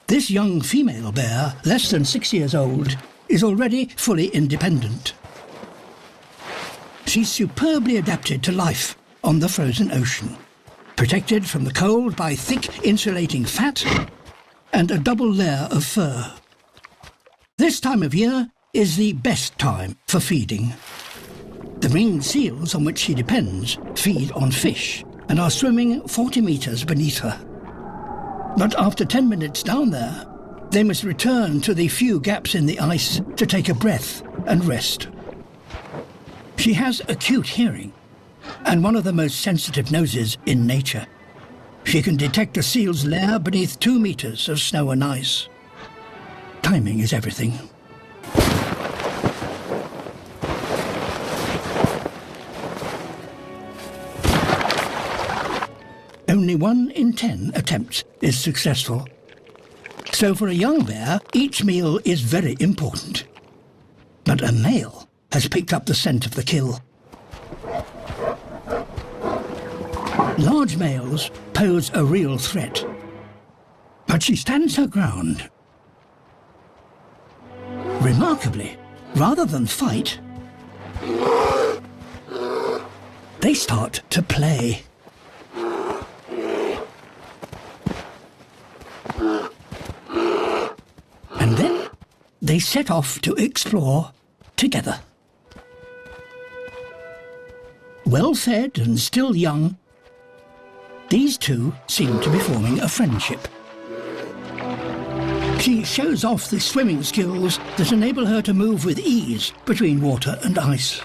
This young female bear, less than 6 years old, is already fully independent. She's superbly adapted to life on the frozen ocean, protected from the cold by thick insulating fat and a double layer of fur. This time of year is the best time for feeding. The ringed seals on which she depends feed on fish and are swimming 40 meters beneath her. But after 10 minutes down there, they must return to the few gaps in the ice to take a breath and rest. She has acute hearing and one of the most sensitive noses in nature. She can detect a seal's lair beneath 2 meters of snow and ice. Timing is everything. Only 1 in 10 attempts is successful. So for a young bear, each meal is very important. But a male has picked up the scent of the kill. Large males pose a real threat. But she stands her ground. Remarkably, rather than fight, they start to play. And then they set off to explore together. Well fed and still young, these two seem to be forming a friendship. She shows off the swimming skills that enable her to move with ease between water and ice.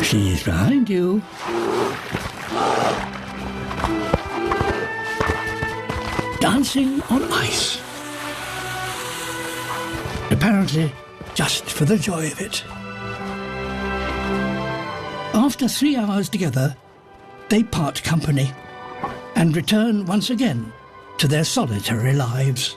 She's behind you. Dancing on ice. Apparently, just for the joy of it. After 3 hours together, they part company and return once again to their solitary lives.